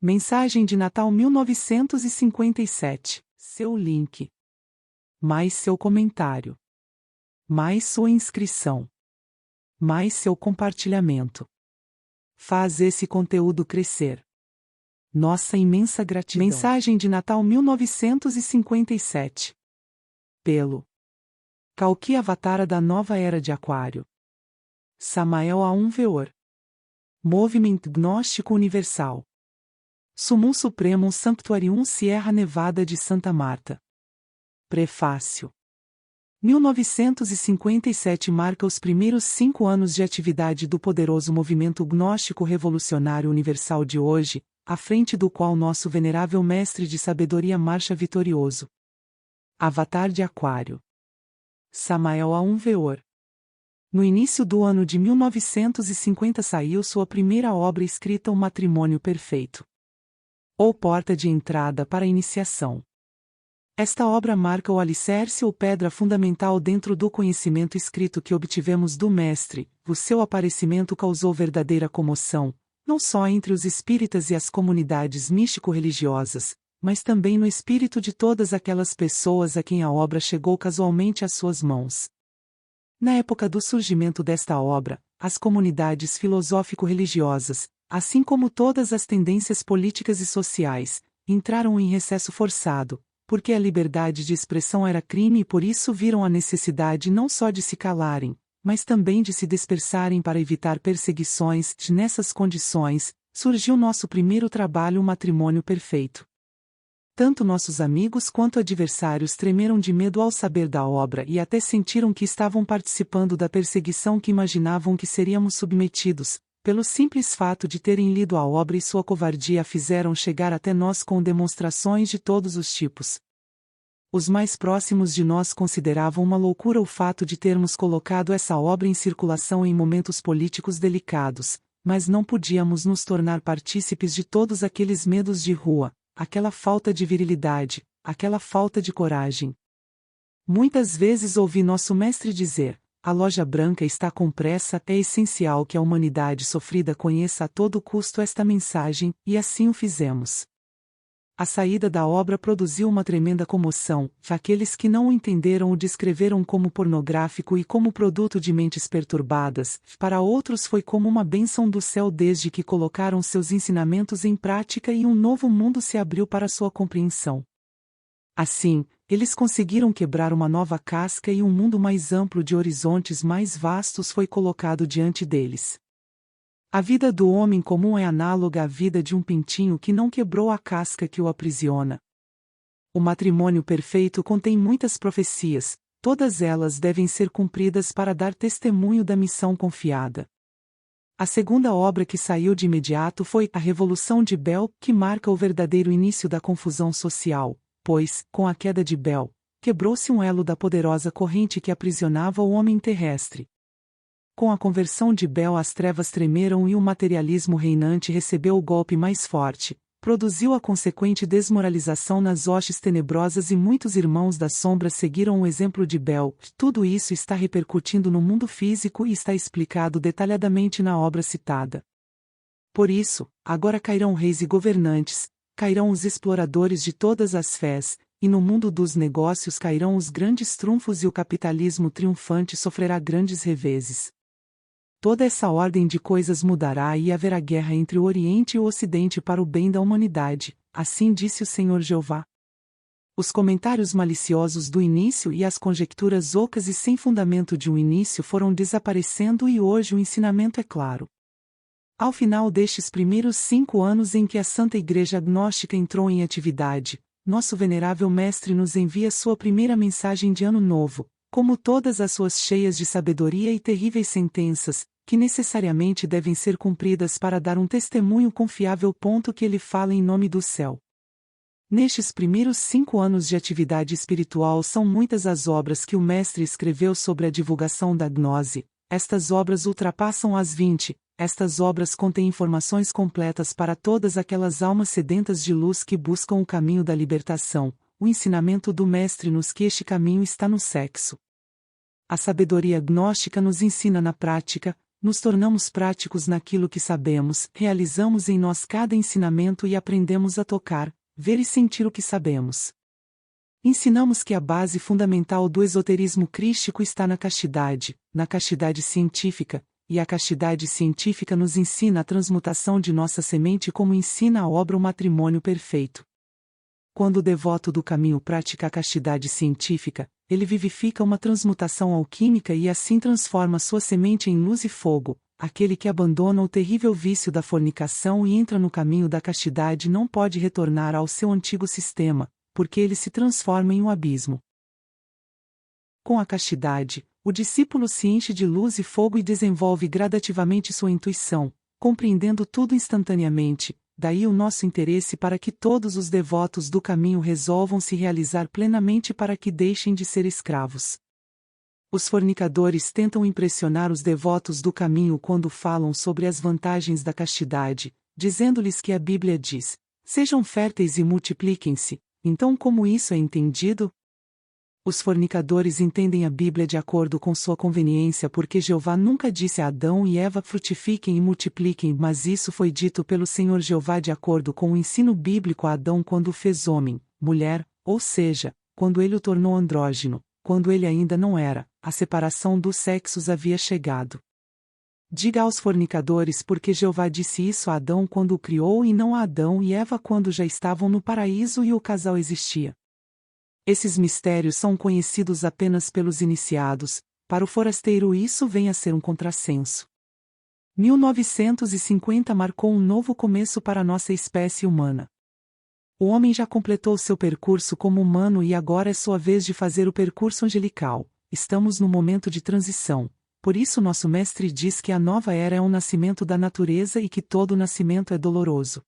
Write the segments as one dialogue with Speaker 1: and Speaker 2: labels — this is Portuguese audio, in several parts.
Speaker 1: Mensagem de Natal 1957. Seu link. Mais seu comentário. Mais sua inscrição. Mais seu compartilhamento. Faz esse conteúdo crescer. Nossa imensa gratidão. Mensagem de Natal 1957. Pelo Kalki Avatara da Nova Era de Aquário. Samael Aum Veor. Movimento Gnóstico Universal. Sumum Supremum Sanctuarium Sierra Nevada de Santa Marta. Prefácio. 1957 marca os primeiros 5 anos de atividade do poderoso movimento gnóstico revolucionário universal de hoje, à frente do qual nosso venerável mestre de sabedoria marcha vitorioso. Avatar de Aquário. Samael Aum Veor. No início do ano de 1950 saiu sua primeira obra escrita, O Matrimônio Perfeito. Ou porta de entrada para a iniciação. Esta obra marca o alicerce ou pedra fundamental dentro do conhecimento escrito que obtivemos do Mestre. O seu aparecimento causou verdadeira comoção, não só entre os espíritas e as comunidades místico-religiosas, mas também no espírito de todas aquelas pessoas a quem a obra chegou casualmente às suas mãos. Na época do surgimento desta obra, as comunidades filosófico-religiosas, assim como todas as tendências políticas e sociais, entraram em recesso forçado, porque a liberdade de expressão era crime e por isso viram a necessidade não só de se calarem, mas também de se dispersarem para evitar perseguições. Nessas condições, surgiu nosso primeiro trabalho, O Matrimônio Perfeito. Tanto nossos amigos quanto adversários tremeram de medo ao saber da obra e até sentiram que estavam participando da perseguição que imaginavam que seríamos submetidos, pelo simples fato de terem lido a obra, e sua covardia a fizeram chegar até nós com demonstrações de todos os tipos. Os mais próximos de nós consideravam uma loucura o fato de termos colocado essa obra em circulação em momentos políticos delicados, mas não podíamos nos tornar partícipes de todos aqueles medos de rua, aquela falta de virilidade, aquela falta de coragem. Muitas vezes ouvi nosso mestre dizer: a loja branca está com pressa. É essencial que a humanidade sofrida conheça a todo custo esta mensagem, e assim o fizemos. A saída da obra produziu uma tremenda comoção. Aqueles que não o entenderam o descreveram como pornográfico e como produto de mentes perturbadas. Para outros foi como uma bênção do céu desde que colocaram seus ensinamentos em prática e um novo mundo se abriu para sua compreensão. Assim, eles conseguiram quebrar uma nova casca e um mundo mais amplo de horizontes mais vastos foi colocado diante deles. A vida do homem comum é análoga à vida de um pintinho que não quebrou a casca que o aprisiona. O matrimônio perfeito contém muitas profecias, todas elas devem ser cumpridas para dar testemunho da missão confiada. A segunda obra que saiu de imediato foi A Revolução de Bel, que marca o verdadeiro início da confusão social, pois, com a queda de Bel, quebrou-se um elo da poderosa corrente que aprisionava o homem terrestre. Com a conversão de Bel, as trevas tremeram e o materialismo reinante recebeu o golpe mais forte, produziu a consequente desmoralização nas hostes tenebrosas e muitos irmãos das sombras seguiram o exemplo de Bel. Tudo isso está repercutindo no mundo físico e está explicado detalhadamente na obra citada. Por isso, agora cairão reis e governantes, cairão os exploradores de todas as fés, e no mundo dos negócios cairão os grandes trunfos e o capitalismo triunfante sofrerá grandes reveses. Toda essa ordem de coisas mudará e haverá guerra entre o Oriente e o Ocidente para o bem da humanidade, assim disse o Senhor Jeová. Os comentários maliciosos do início e as conjecturas ocas e sem fundamento de um início foram desaparecendo e hoje o ensinamento é claro. Ao final destes primeiros 5 anos em que a Santa Igreja Gnóstica entrou em atividade, nosso venerável Mestre nos envia sua primeira mensagem de Ano Novo, como todas as suas cheias de sabedoria e terríveis sentenças, que necessariamente devem ser cumpridas para dar um testemunho confiável. Que ele fala em nome do céu. Nestes primeiros 5 anos de atividade espiritual são muitas as obras que o Mestre escreveu sobre a divulgação da gnose. Estas obras ultrapassam as 20, estas obras contêm informações completas para todas aquelas almas sedentas de luz que buscam o caminho da libertação. O ensinamento do Mestre nos que este caminho está no sexo. A sabedoria gnóstica nos ensina na prática, Nos tornamos práticos naquilo que sabemos, realizamos em nós cada ensinamento e aprendemos a tocar, ver e sentir o que sabemos. Ensinamos que a base fundamental do esoterismo crístico está na castidade científica, e a castidade científica nos ensina a transmutação de nossa semente como ensina a obra o matrimônio perfeito. Quando o devoto do caminho pratica a castidade científica, ele vivifica uma transmutação alquímica e assim transforma sua semente em luz e fogo. Aquele que abandona o terrível vício da fornicação e entra no caminho da castidade não pode retornar ao seu antigo sistema, porque ele se transforma em um abismo. Com a castidade, o discípulo se enche de luz e fogo e desenvolve gradativamente sua intuição, compreendendo tudo instantaneamente. Daí o nosso interesse para que todos os devotos do caminho resolvam se realizar plenamente para que deixem de ser escravos. Os fornicadores tentam impressionar os devotos do caminho quando falam sobre as vantagens da castidade, dizendo-lhes que a Bíblia diz: sejam férteis e multipliquem-se. Então, como isso é entendido? Os fornicadores entendem a Bíblia de acordo com sua conveniência porque Jeová nunca disse a Adão e Eva frutifiquem e multipliquem, mas isso foi dito pelo Senhor Jeová de acordo com o ensino bíblico a Adão quando o fez homem, mulher, ou seja, quando ele o tornou andrógino, quando ele ainda não era, a separação dos sexos havia chegado. Diga aos fornicadores porque Jeová disse isso a Adão quando o criou e não a Adão e Eva quando já estavam no paraíso e o casal existia. Esses mistérios são conhecidos apenas pelos iniciados, para o forasteiro isso vem a ser um contrassenso. 1950 marcou um novo começo para a nossa espécie humana. O homem já completou seu percurso como humano e agora é sua vez de fazer o percurso angelical. Estamos no momento de transição. Por isso nosso mestre diz que a nova era é um nascimento da natureza e que todo nascimento é doloroso.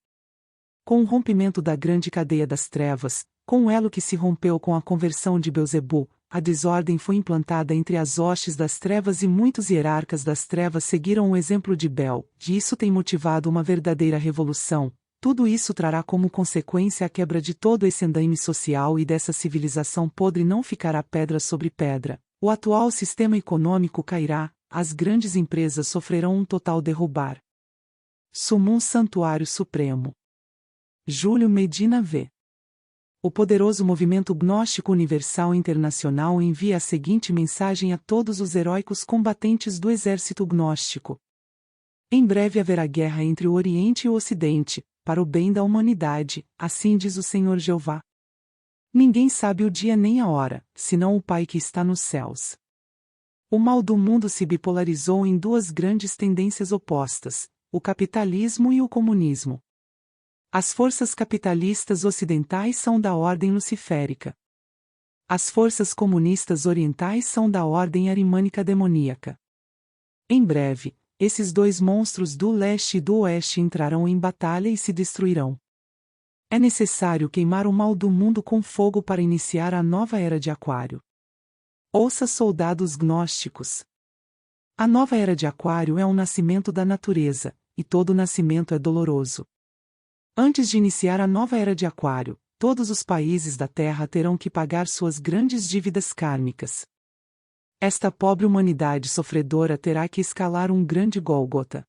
Speaker 1: Com o rompimento da grande cadeia das trevas, com o elo que se rompeu com a conversão de Belzebu, a desordem foi implantada entre as hostes das trevas e muitos hierarcas das trevas seguiram o exemplo de Bel, e isso tem motivado uma verdadeira revolução. Tudo isso trará como consequência a quebra de todo esse andaime social e dessa civilização podre não ficará pedra sobre pedra. O atual sistema econômico cairá, as grandes empresas sofrerão um total derrubar. Sumum Santuário Supremo. Júlio Medina V. O poderoso movimento gnóstico universal internacional envia a seguinte mensagem a todos os heróicos combatentes do exército gnóstico. Em breve haverá guerra entre o Oriente e o Ocidente, para o bem da humanidade, assim diz o Senhor Jeová. Ninguém sabe o dia nem a hora, senão o Pai que está nos céus. O mal do mundo se bipolarizou em duas grandes tendências opostas, o capitalismo e o comunismo. As forças capitalistas ocidentais são da ordem luciférica. As forças comunistas orientais são da ordem arimânica demoníaca. Em breve, esses dois monstros do leste e do oeste entrarão em batalha e se destruirão. É necessário queimar o mal do mundo com fogo para iniciar a nova era de Aquário. Ouça, soldados gnósticos. A nova era de Aquário é um nascimento da natureza, e todo nascimento é doloroso. Antes de iniciar a nova era de Aquário, todos os países da Terra terão que pagar suas grandes dívidas kármicas. Esta pobre humanidade sofredora terá que escalar um grande Gólgota.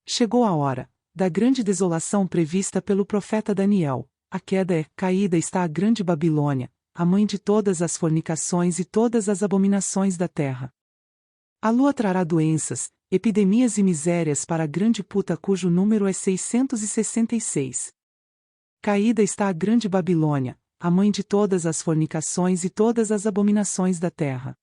Speaker 1: Chegou a hora da grande desolação prevista pelo profeta Daniel. A queda é, caída está a grande Babilônia, a mãe de todas as fornicações e todas as abominações da terra. A lua trará doenças, epidemias e misérias para a grande puta cujo número é 666. Caída está a grande Babilônia, a mãe de todas as fornicações e todas as abominações da terra.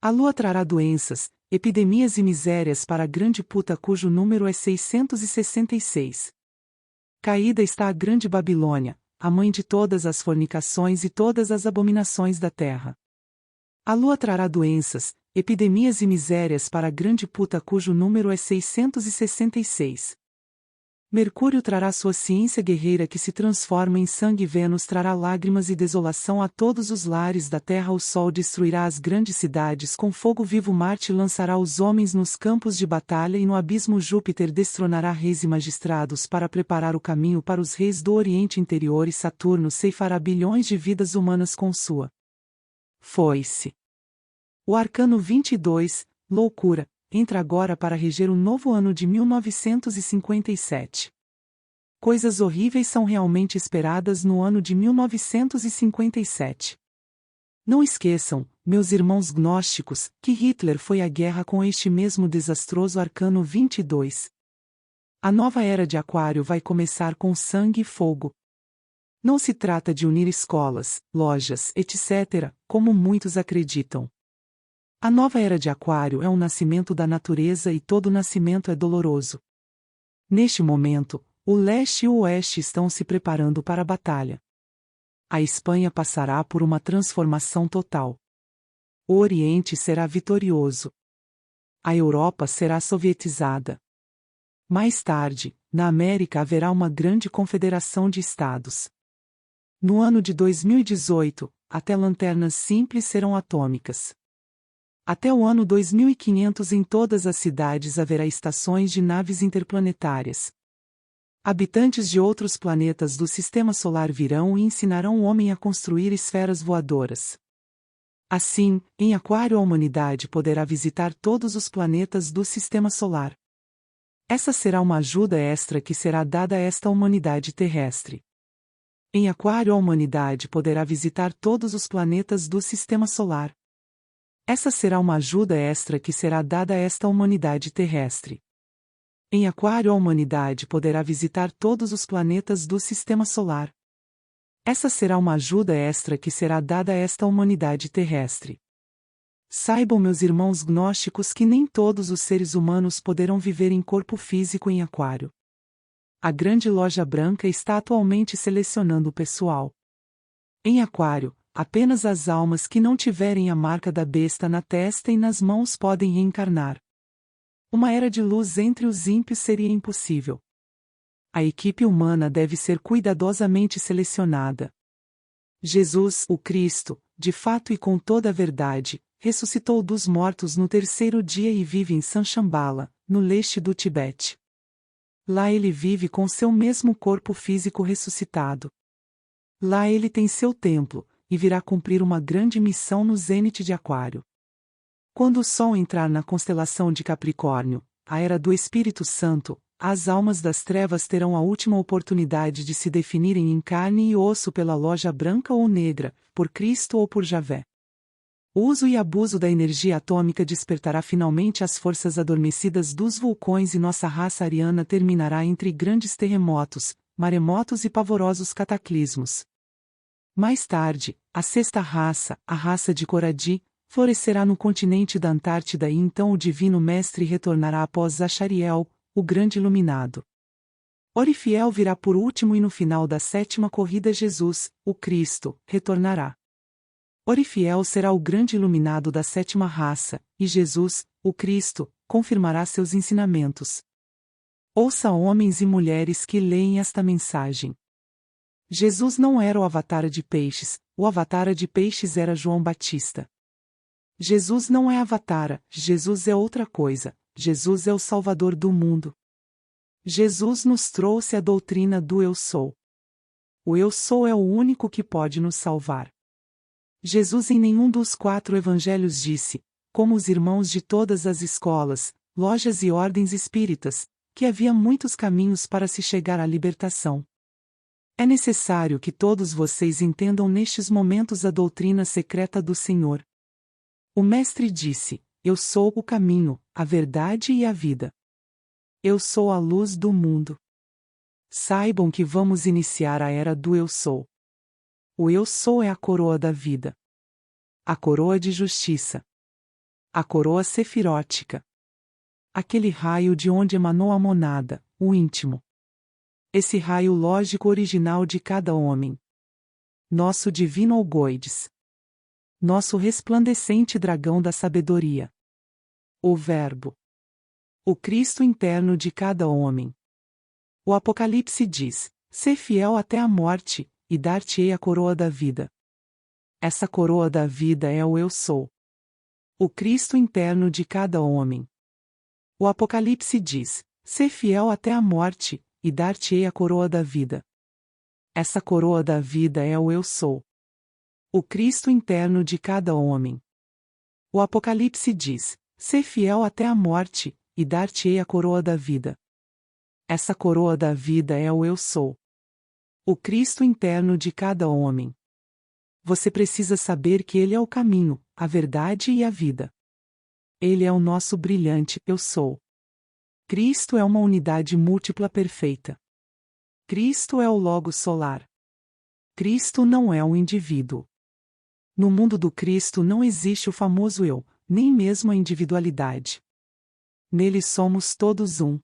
Speaker 1: A lua trará doenças, epidemias e misérias para a grande puta cujo número é 666. Caída está a grande Babilônia, a mãe de todas as fornicações e todas as abominações da terra. A lua trará doenças, epidemias e misérias para a grande puta cujo número é 666. Mercúrio trará sua ciência guerreira que se transforma em sangue. Vênus trará lágrimas e desolação a todos os lares da terra. O Sol destruirá as grandes cidades com fogo vivo. Marte lançará os homens nos campos de batalha e no abismo. Júpiter destronará reis e magistrados para preparar o caminho para os reis do Oriente Interior e Saturno ceifará bilhões de vidas humanas com sua foice. O arcano 22, loucura, entra agora para reger o novo ano de 1957. Coisas horríveis são realmente esperadas no ano de 1957. Não esqueçam, meus irmãos gnósticos, que Hitler foi à guerra com este mesmo desastroso arcano 22. A nova era de Aquário vai começar com sangue e fogo. Não se trata de unir escolas, lojas, etc., como muitos acreditam. A nova era de Aquário é um nascimento da natureza e todo nascimento é doloroso. Neste momento, o leste e o oeste estão se preparando para a batalha. A Espanha passará por uma transformação total. O Oriente será vitorioso. A Europa será sovietizada. Mais tarde, na América haverá uma grande confederação de estados. No ano de 2018, até lanternas simples serão atômicas. Até o ano 2500 em todas as cidades haverá estações de naves interplanetárias. Habitantes de outros planetas do Sistema Solar virão e ensinarão o homem a construir esferas voadoras. Assim, em Aquário a humanidade poderá visitar todos os planetas do Sistema Solar. Essa será uma ajuda extra que será dada a esta humanidade terrestre. Em Aquário a humanidade poderá visitar todos os planetas do Sistema Solar. Essa será uma ajuda extra que será dada a esta humanidade terrestre. Em Aquário a humanidade poderá visitar todos os planetas do Sistema Solar. Essa será uma ajuda extra que será dada a esta humanidade terrestre. Saibam, meus irmãos gnósticos, que nem todos os seres humanos poderão viver em corpo físico em Aquário. A grande loja branca está atualmente selecionando o pessoal. Em Aquário, apenas as almas que não tiverem a marca da besta na testa e nas mãos podem reencarnar. Uma era de luz entre os ímpios seria impossível. A equipe humana deve ser cuidadosamente selecionada. Jesus, o Cristo, de fato e com toda a verdade, ressuscitou dos mortos no terceiro dia e vive em Sanchambala, no leste do Tibete. Lá ele vive com seu mesmo corpo físico ressuscitado. Lá ele tem seu templo, e virá cumprir uma grande missão no zênite de Aquário. Quando o Sol entrar na constelação de Capricórnio, a era do Espírito Santo, as almas das trevas terão a última oportunidade de se definirem em carne e osso pela loja branca ou negra, por Cristo ou por Javé. O uso e abuso da energia atômica despertará finalmente as forças adormecidas dos vulcões e nossa raça ariana terminará entre grandes terremotos, maremotos e pavorosos cataclismos. Mais tarde, a sexta raça, a raça de Coradi, florescerá no continente da Antártida e então o Divino Mestre retornará após Achariel, o grande iluminado. Orifiel virá por último e no final da sétima corrida Jesus, o Cristo, retornará. Orifiel será o grande iluminado da sétima raça, e Jesus, o Cristo, confirmará seus ensinamentos. Ouça homens e mulheres que leem esta mensagem. Jesus não era o avatar de peixes, o avatar de peixes era João Batista. Jesus não é avatar, Jesus é outra coisa, Jesus é o Salvador do mundo. Jesus nos trouxe a doutrina do Eu Sou. O Eu Sou é o único que pode nos salvar. Jesus em nenhum dos 4 evangelhos disse, como os irmãos de todas as escolas, lojas e ordens espíritas, que havia muitos caminhos para se chegar à libertação. É necessário que todos vocês entendam nestes momentos a doutrina secreta do Senhor. O Mestre disse, eu sou o caminho, a verdade e a vida. Eu sou a luz do mundo. Saibam que vamos iniciar a era do Eu Sou. O Eu Sou é a coroa da vida. A coroa de justiça. A coroa sefirótica. Aquele raio de onde emanou a monada, o íntimo. Esse raio lógico original de cada homem. Nosso divino algoides. Nosso resplandecente dragão da sabedoria. O Verbo. O Cristo interno de cada homem. O Apocalipse diz, sê fiel até a morte, e dar-te-ei a coroa da vida. Essa coroa da vida é o Eu Sou. O Cristo interno de cada homem. O Apocalipse diz, sê fiel até a morte, e dar-te-ei a coroa da vida. Essa coroa da vida é o Eu Sou. O Cristo interno de cada homem. O Apocalipse diz, Sê fiel até a morte, e dar-te-ei a coroa da vida. Essa coroa da vida é o Eu Sou. O Cristo interno de cada homem. Você precisa saber que Ele é o caminho, a verdade e a vida. Ele é o nosso brilhante Eu Sou. Cristo é uma unidade múltipla perfeita. Cristo é o Logos solar. Cristo não é um indivíduo. No mundo do Cristo não existe o famoso eu, nem mesmo a individualidade. Nele somos todos um.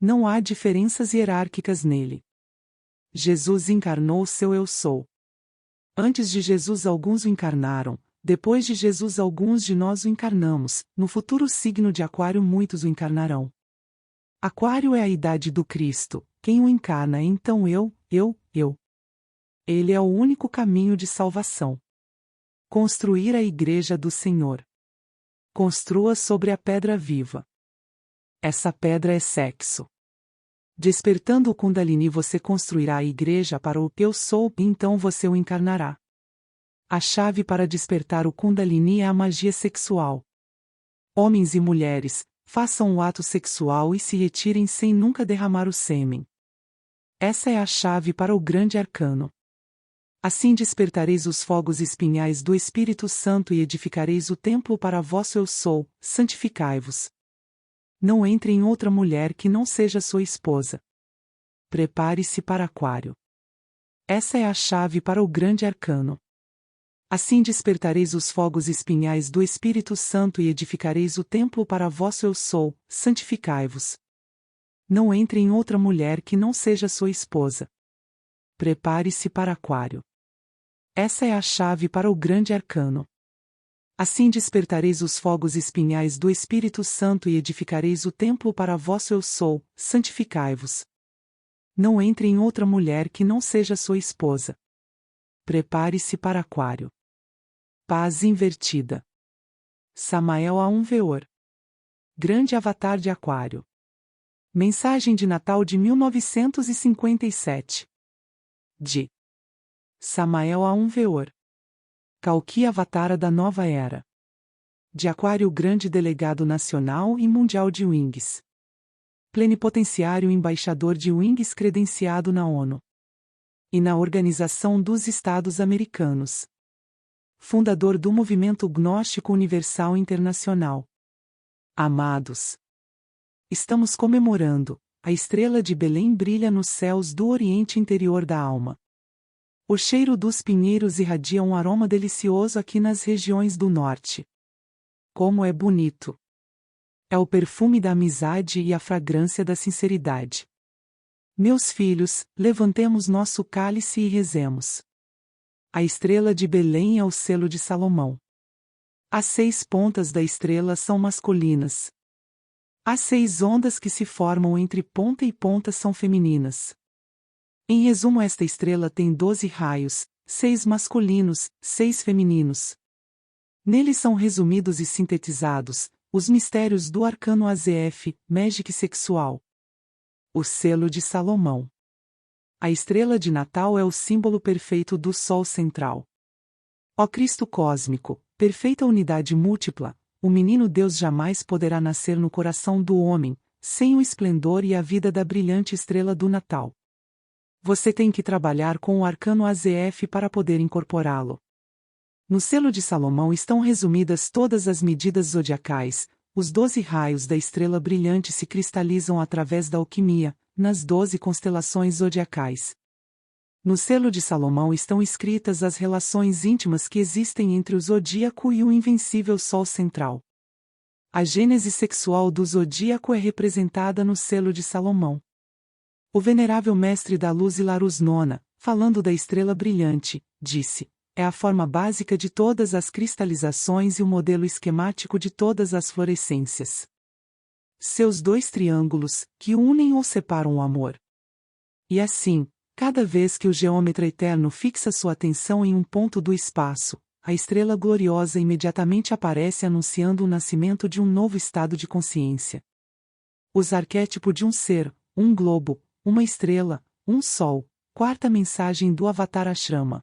Speaker 1: Não há diferenças hierárquicas nele. Jesus encarnou seu Eu Sou. Antes de Jesus alguns o encarnaram, depois de Jesus alguns de nós o encarnamos, no futuro signo de Aquário muitos o encarnarão. Aquário é a idade do Cristo, quem o encarna é então eu. Ele é o único caminho de salvação. Construir a Igreja do Senhor. Construa sobre a pedra viva. Essa pedra é sexo. Despertando o Kundalini você construirá a igreja para o Eu Sou, e então você o encarnará. A chave para despertar o Kundalini é a magia sexual. Homens e mulheres, façam o ato sexual e se retirem sem nunca derramar o sêmen. Essa é a chave para o grande arcano. Assim despertareis os fogos espinhais do Espírito Santo e edificareis o templo para vosso Eu Sou, santificai-vos. Não entre em outra mulher que não seja sua esposa. Prepare-se para Aquário. Essa é a chave para o grande arcano. Assim despertareis os fogos espinhais do Espírito Santo e edificareis o templo para vosso Eu Sou, santificai-vos. Não entre em outra mulher que não seja sua esposa. Prepare-se para Aquário. Essa é a chave para o grande arcano. Assim despertareis os fogos espinhais do Espírito Santo e edificareis o templo para vosso Eu Sou, santificai-vos. Não entre em outra mulher que não seja sua esposa. Prepare-se para Aquário. Paz invertida. Samael a Veor. Grande avatar de Aquário. Mensagem de Natal de 1957. De Samael a Veor. Kalki Avatara da Nova Era. De Aquário Grande Delegado Nacional e Mundial de Wings. Plenipotenciário Embaixador de Wings credenciado na ONU. E na Organização dos Estados Americanos. Fundador do Movimento Gnóstico Universal Internacional. Amados. Estamos comemorando, a estrela de Belém brilha nos céus do Oriente Interior da alma. O cheiro dos pinheiros irradia um aroma delicioso aqui nas regiões do norte. Como é bonito! É o perfume da amizade e a fragrância da sinceridade. Meus filhos, levantemos nosso cálice e rezemos. A estrela de Belém é o selo de Salomão. As 6 pontas da estrela são masculinas. As 6 ondas que se formam entre ponta e ponta são femininas. Em resumo, esta estrela tem 12 raios, 6 masculinos, 6 femininos. Neles são resumidos e sintetizados os mistérios do arcano AZF, Magic sexual. O selo de Salomão. A estrela de Natal é o símbolo perfeito do Sol central. Ó Cristo cósmico, perfeita unidade múltipla, o menino Deus jamais poderá nascer no coração do homem, sem o esplendor e a vida da brilhante estrela do Natal. Você tem que trabalhar com o arcano AZF para poder incorporá-lo. No selo de Salomão estão resumidas todas as medidas zodiacais, os 12 raios da estrela brilhante se cristalizam através da alquimia, nas 12 constelações zodiacais. No selo de Salomão estão escritas as relações íntimas que existem entre o zodíaco e o invencível Sol central. A gênese sexual do zodíaco é representada no selo de Salomão. O venerável mestre da luz Hilarus Nona, falando da estrela brilhante, disse: é a forma básica de todas as cristalizações e o modelo esquemático de todas as fluorescências. Seus 2 triângulos, que unem ou separam o amor. E assim, cada vez que o geômetra eterno fixa sua atenção em um ponto do espaço, a estrela gloriosa imediatamente aparece anunciando o nascimento de um novo estado de consciência. Os arquétipos de um ser, um globo, uma estrela, um sol, 4ª mensagem do Avatar Ashrama.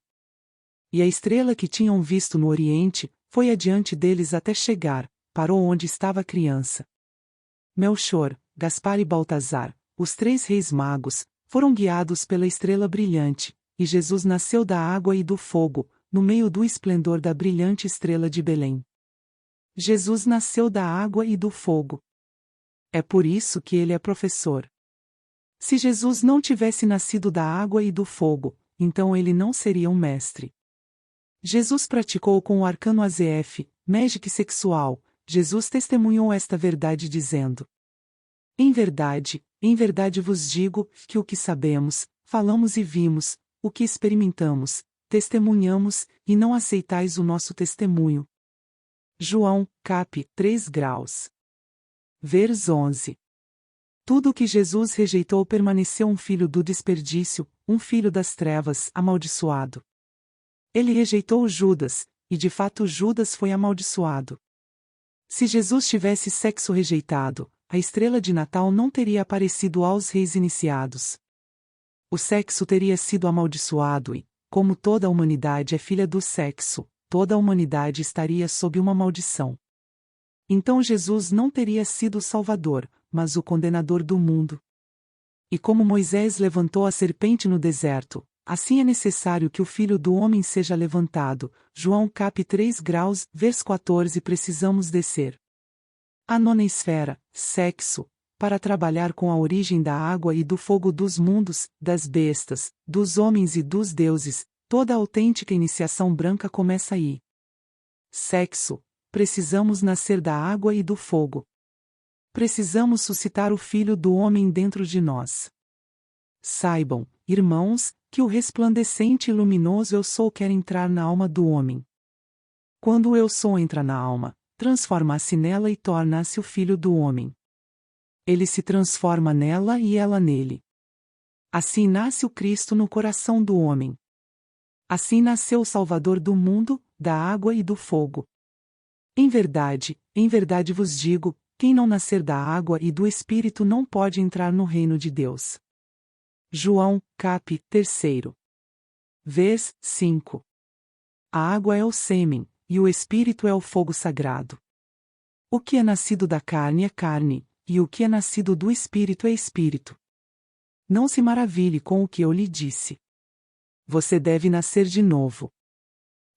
Speaker 1: E a estrela que tinham visto no Oriente, foi adiante deles até chegar, parou onde estava a criança. Melchor, Gaspar e Baltazar, os 3 reis magos, foram guiados pela estrela brilhante, e Jesus nasceu da água e do fogo, no meio do esplendor da brilhante estrela de Belém. Jesus nasceu da água e do fogo. É por isso que ele é professor. Se Jesus não tivesse nascido da água e do fogo, então ele não seria um mestre. Jesus praticou com o arcano AZF, Magic sexual. Jesus testemunhou esta verdade dizendo: em verdade vos digo, que o que sabemos, falamos e vimos, o que experimentamos, testemunhamos, e não aceitais o nosso testemunho. João, cap. 3 graus. Vers 11. Tudo o que Jesus rejeitou permaneceu um filho do desperdício, um filho das trevas, amaldiçoado. Ele rejeitou Judas, e de fato Judas foi amaldiçoado. Se Jesus tivesse sexo rejeitado, a estrela de Natal não teria aparecido aos reis iniciados. O sexo teria sido amaldiçoado e, como toda a humanidade é filha do sexo, toda a humanidade estaria sob uma maldição. Então Jesus não teria sido o Salvador, mas o condenador do mundo. E como Moisés levantou a serpente no deserto, assim é necessário que o Filho do Homem seja levantado. João cap. 3 graus, vers 14. Precisamos descer a 9ª esfera, sexo, para trabalhar com a origem da água e do fogo dos mundos, das bestas, dos homens e dos deuses. Toda a autêntica iniciação branca começa aí. Sexo. Precisamos nascer da água e do fogo. Precisamos suscitar o Filho do Homem dentro de nós. Saibam, irmãos, que o resplandecente e luminoso Eu Sou quer entrar na alma do homem. Quando o Eu Sou entra na alma, transforma-se nela e torna-se o Filho do Homem. Ele se transforma nela e ela nele. Assim nasce o Cristo no coração do homem. Assim nasceu o Salvador do mundo, da água e do fogo. Em verdade vos digo, quem não nascer da água e do Espírito não pode entrar no reino de Deus. João, cap. 3. Vers. 5. A água é o sêmen, e o Espírito é o fogo sagrado. O que é nascido da carne é carne, e o que é nascido do Espírito é Espírito. Não se maravilhe com o que eu lhe disse. Você deve nascer de novo.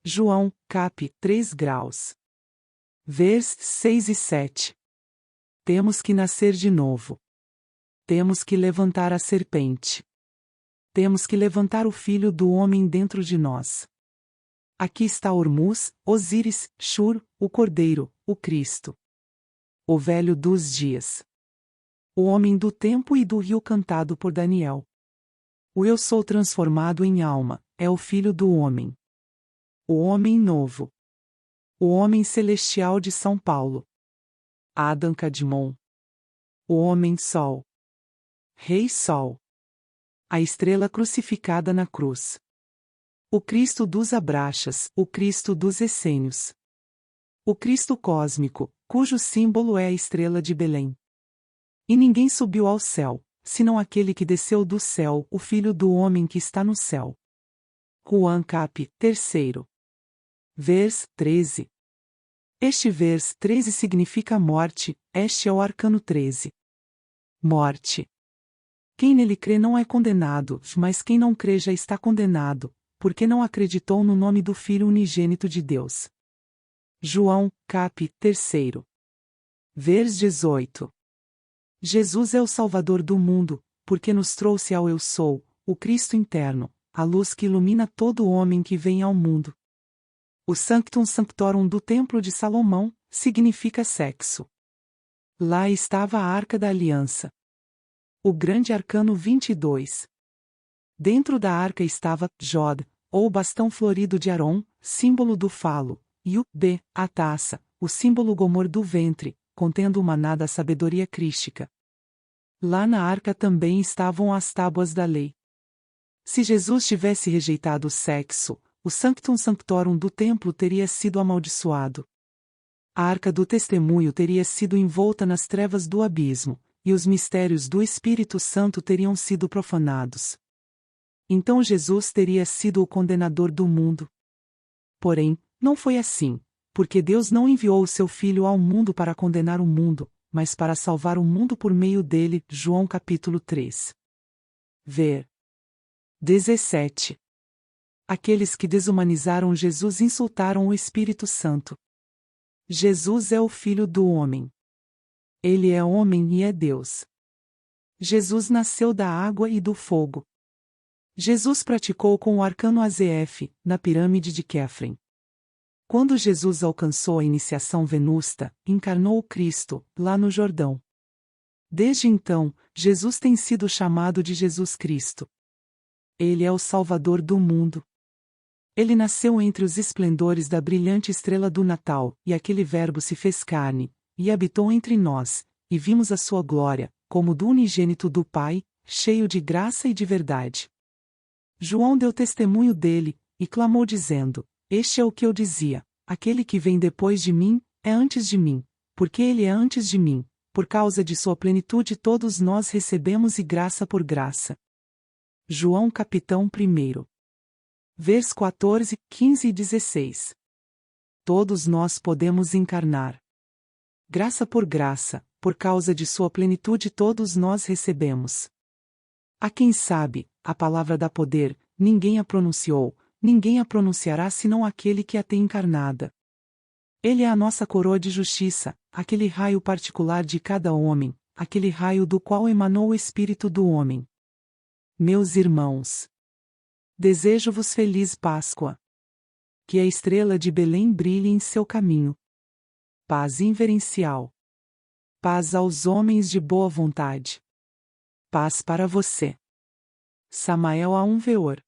Speaker 1: João, cap. 3 graus. Vers. 6 e 7. Temos que nascer de novo. Temos que levantar a serpente. Temos que levantar o Filho do Homem dentro de nós. Aqui está Ormuz, Osíris, Shur, o Cordeiro, o Cristo. O velho dos dias. O homem do tempo e do rio cantado por Daniel. O Eu Sou transformado em alma, é o Filho do Homem. O homem novo. O homem celestial de São Paulo. Adam Kadmon. O homem sol. Rei Sol. A estrela crucificada na cruz. O Cristo dos Abraxas, o Cristo dos Essênios. O Cristo cósmico, cujo símbolo é a estrela de Belém. E ninguém subiu ao céu, senão aquele que desceu do céu, o Filho do Homem que está no céu. Juan cap. 3. Vers. 13. Este vers 13 significa morte, este é o arcano 13. Morte. Quem nele crê não é condenado, mas quem não crê já está condenado, porque não acreditou no nome do Filho unigênito de Deus. João, cap. 3. Vers 18. Jesus é o Salvador do mundo, porque nos trouxe ao Eu Sou, o Cristo interno, a luz que ilumina todo homem que vem ao mundo. O Sanctum Sanctorum do Templo de Salomão significa sexo. Lá estava a Arca da Aliança. O grande arcano 22. Dentro da arca estava Jod, ou bastão florido de Arom, símbolo do falo, e a taça, o símbolo Gomor do ventre, contendo o maná da sabedoria crística. Lá na arca também estavam as tábuas da lei. Se Jesus tivesse rejeitado o sexo, o Sanctum Sanctorum do templo teria sido amaldiçoado. A arca do testemunho teria sido envolta nas trevas do abismo, e os mistérios do Espírito Santo teriam sido profanados. Então Jesus teria sido o condenador do mundo. Porém, não foi assim, Porque Deus não enviou o seu Filho ao mundo para condenar o mundo, mas para salvar o mundo por meio dele. João capítulo 3. Ver. 17. Aqueles que desumanizaram Jesus insultaram o Espírito Santo. Jesus é o Filho do homem. Ele é homem e é Deus. Jesus nasceu da água e do fogo. Jesus praticou com o arcano Azef, na pirâmide de Quefren. Quando Jesus alcançou a iniciação venusta, encarnou o Cristo, lá no Jordão. Desde então, Jesus tem sido chamado de Jesus Cristo. Ele é o Salvador do mundo. Ele nasceu entre os esplendores da brilhante estrela do Natal, e aquele Verbo se fez carne, e habitou entre nós, e vimos a sua glória, como do unigênito do Pai, cheio de graça e de verdade. João deu testemunho dele, e clamou dizendo: Este é o que eu dizia, aquele que vem depois de mim, é antes de mim, porque ele é antes de mim, por causa de sua plenitude todos nós recebemos e graça por graça. João capitão 1. Vers 14, 15 e 16. Todos nós podemos encarnar. Graça por graça, por causa de sua plenitude todos nós recebemos. A quem sabe, a palavra dá poder, ninguém a pronunciou, ninguém a pronunciará senão aquele que a tem encarnada. Ele é a nossa coroa de justiça, aquele raio particular de cada homem, aquele raio do qual emanou o Espírito do homem. Meus irmãos, desejo-vos feliz Páscoa. Que a estrela de Belém brilhe em seu caminho. Paz inverencial. Paz aos homens de boa vontade. Paz para você. Samael a 1 Veor